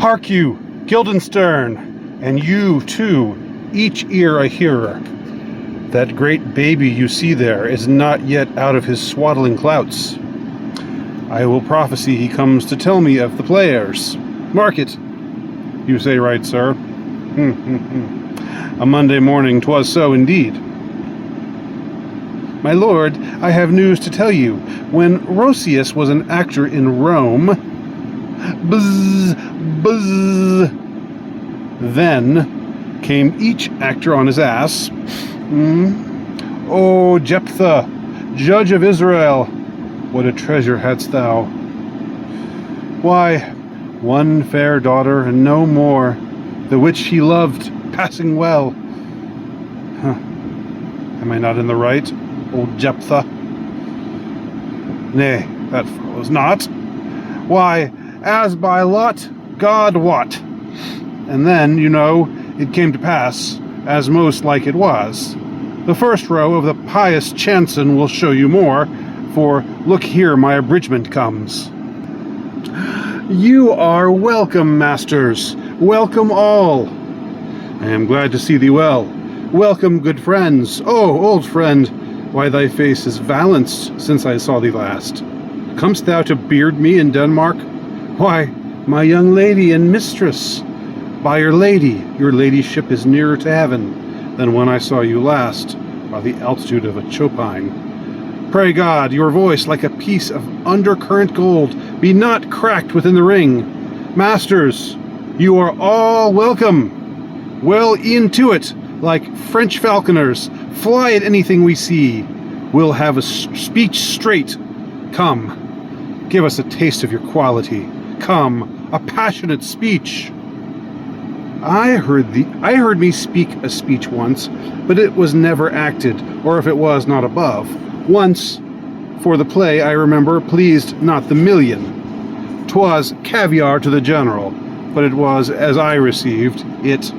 Hark you, Guildenstern, and you too, each ear a hearer. That great baby you see there is not yet out of his swaddling clouts. I will prophesy he comes to tell me of the players. Mark it. You say right, sir. A Monday morning 'twas so indeed. My lord, I have news to tell you. When Roscius was an actor in Rome, buzz, buzz, then came each actor on his ass. O Jephthah, judge of Israel, what a treasure hadst thou! Why, one fair daughter and no more, the which he loved passing well. Am I not in the right, old Jephthah? Nay, that follows not. Why, as by lot, God wot. And then, you know, it came to pass, as most like it was. The first row of the pious chanson will show you more, for look here my abridgment comes. You are welcome, masters, welcome all. I am glad to see thee well. Welcome, good friends. Oh, old friend, why thy face is valanced since I saw thee last. Comest thou to beard me in Denmark? Why, my young lady and mistress, by your ladyship is nearer to heaven than when I saw you last, by the altitude of a chopine. Pray God, your voice, like a piece of undercurrent gold, be not cracked within the ring. Masters, you are all welcome. Well into it, like French falconers, fly at anything we see. We'll have a speech straight. Come, give us a taste of your quality. Come, a passionate speech. I heard me speak a speech once, but it was never acted, or if it was, not above. Once, for the play, I remember, pleased not the million. 'Twas caviar to the general, but it was as I received it,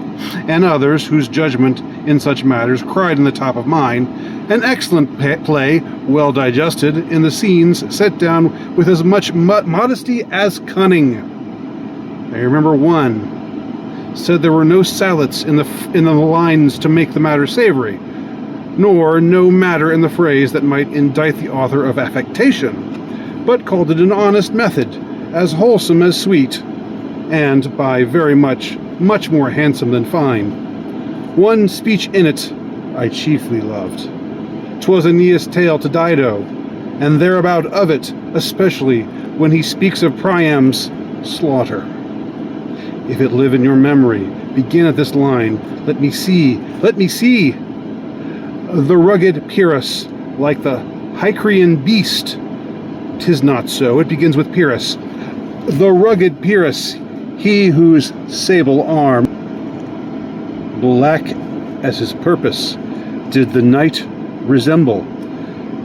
and others whose judgment in such matters cried in the top of mine, an excellent play, well digested, in the scenes set down with as much modesty as cunning. I remember one said there were no salads in the lines to make the matter savory, nor no matter in the phrase that might indict the author of affectation, but called it an honest method, as wholesome as sweet, and by very much more handsome than fine. One speech in it I chiefly loved. 'Twas Aeneas' tale to Dido, and thereabout of it, especially when he speaks of Priam's slaughter. If it live in your memory, begin at this line. Let me see. The rugged Pyrrhus, like the Hycrian beast. 'Tis not so. It begins with Pyrrhus. The rugged Pyrrhus, he whose sable arm, black as his purpose, did the night resemble,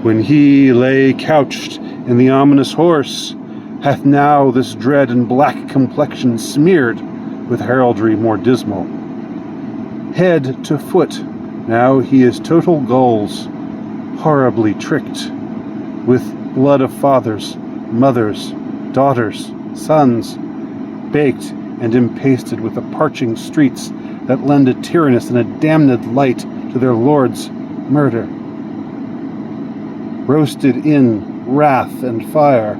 when he lay couched in the ominous horse, hath now this dread and black complexion smeared with heraldry more dismal. Head to foot, now he is total gulls, horribly tricked, with blood of fathers, mothers, daughters, sons, baked and impasted with the parching streets that lend a tyrannous and a damned light to their lord's murder. Roasted in wrath and fire,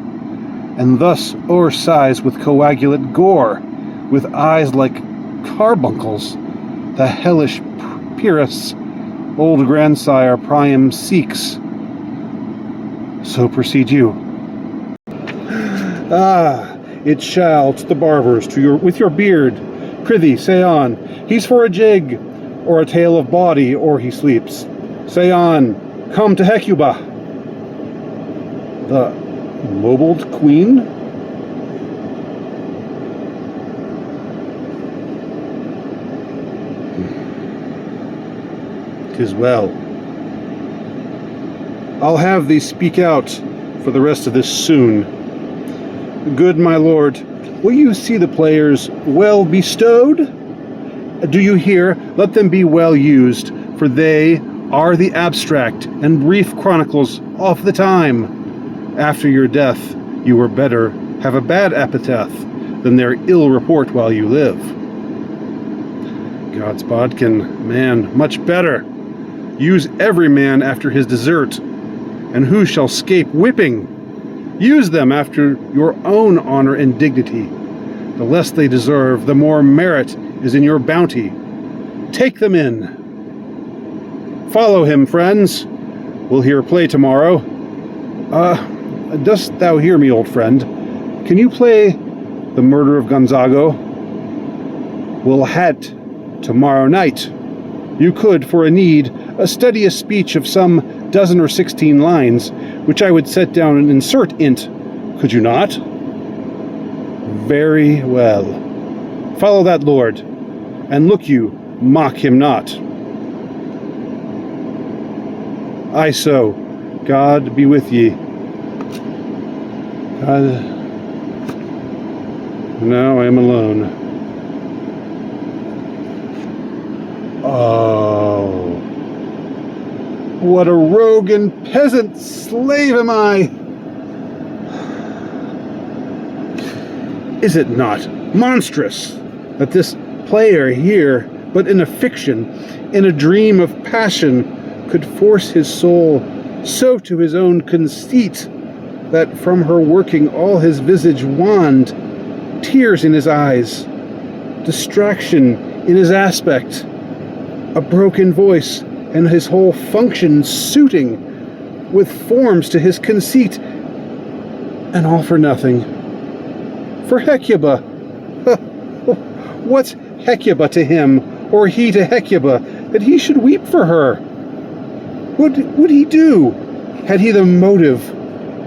and thus o'ersize with coagulate gore, with eyes like carbuncles, the hellish Pyrrhus, old grandsire Priam seeks. So proceed you. It shall to the barbers, with your beard. Prithee, say on. He's for a jig, or a tale of bawdy, or he sleeps. Say on. Come to Hecuba. The mobled queen? 'Tis well. I'll have thee speak out for the rest of this soon. Good my lord, will you see the players well bestowed? Do you hear? Let them be well used, for they are the abstract and brief chronicles of the time. After your death, you were better have a bad epitaph, than their ill report while you live. God's bodkin, man, much better. Use every man after his desert, and who shall scape whipping? Use them after your own honor and dignity. The less they deserve, the more merit is in your bounty. Take them in. Follow him, friends. We'll hear play tomorrow. Dost thou hear me, old friend? Can you play The Murder of Gonzago? We'll hat tomorrow night. You could, for a need, study a speech of some 12 or 16 lines, which I would set down and insert int. Could you not? Very well. Follow that lord, and look you, mock him not. I so. God be with ye. God. Now I am alone. Oh. What a rogue and peasant slave am I! Is it not monstrous that this player here, but in a fiction, in a dream of passion, could force his soul so to his own conceit that from her working all his visage wanned, tears in his eyes, distraction in his aspect, a broken voice, and his whole function suiting with forms to his conceit, and all for nothing. For Hecuba, what's Hecuba to him, or he to Hecuba, that he should weep for her? What would he do, had he the motive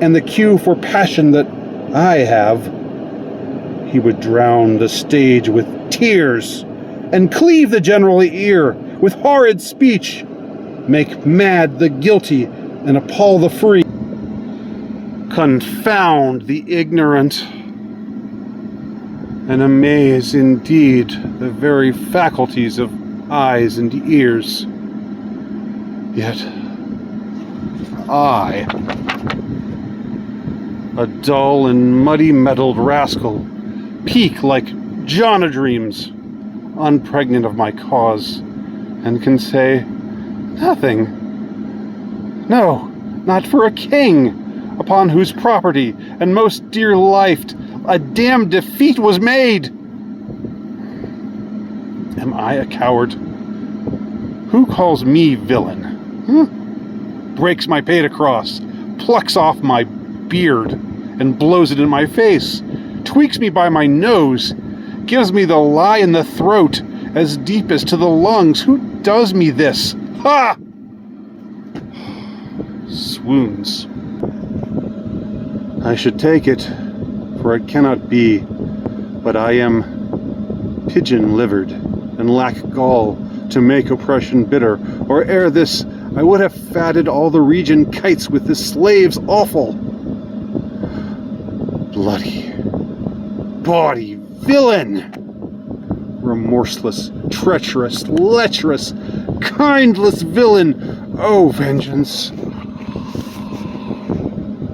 and the cue for passion that I have? He would drown the stage with tears, and cleave the general ear with horrid speech, make mad the guilty, and appall the free. Confound the ignorant, and amaze indeed the very faculties of eyes and ears. Yet I, a dull and muddy-mettled rascal, peak like John a Dreams, unpregnant of my cause, and can say nothing. No, not for a king, upon whose property and most dear life a damned defeat was made. Am I a coward? Who calls me villain? Breaks my pate across, plucks off my beard, and blows it in my face, tweaks me by my nose, gives me the lie in the throat, as deep as to the lungs. Who does me this? Ha! Swoons. I should take it, for it cannot be, but I am pigeon-livered, and lack gall to make oppression bitter, or ere this I would have fatted all the region kites with this slave's offal. Bloody, bawdy villain! Remorseless, treacherous, lecherous, kindless villain! Oh, vengeance!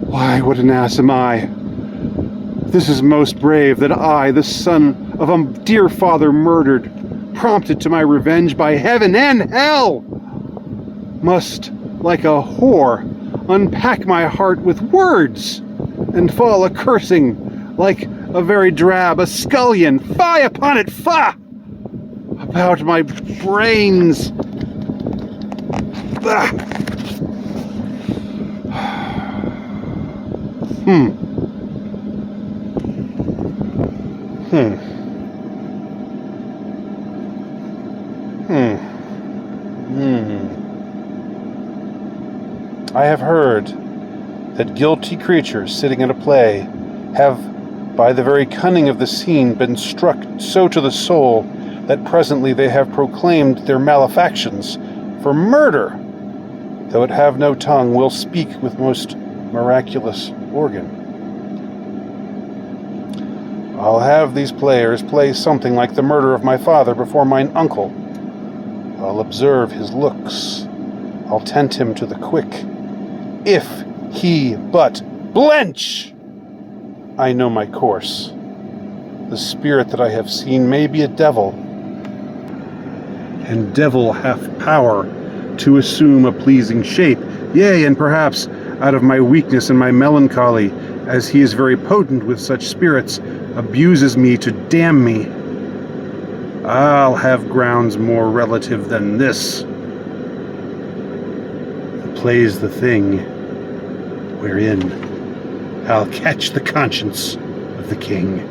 Why, what an ass am I! This is most brave, that I, the son of a dear father murdered, prompted to my revenge by heaven and hell, must, like a whore, unpack my heart with words, and fall a-cursing like a very drab, a scullion, fie upon it, fa! About my brains. Ah. I have heard that guilty creatures sitting at a play have, by the very cunning of the scene, been struck so to the soul that presently they have proclaimed their malefactions for murder, though it have no tongue, will speak with most miraculous organ. I'll have these players play something like the murder of my father before mine uncle. I'll observe his looks. I'll tent him to the quick. If he but blench, I know my course. The spirit that I have seen may be a devil, and devil hath power to assume a pleasing shape, yea, and perhaps out of my weakness and my melancholy, as he is very potent with such spirits, abuses me to damn me. I'll have grounds more relative than this. The play's the thing wherein I'll catch the conscience of the king.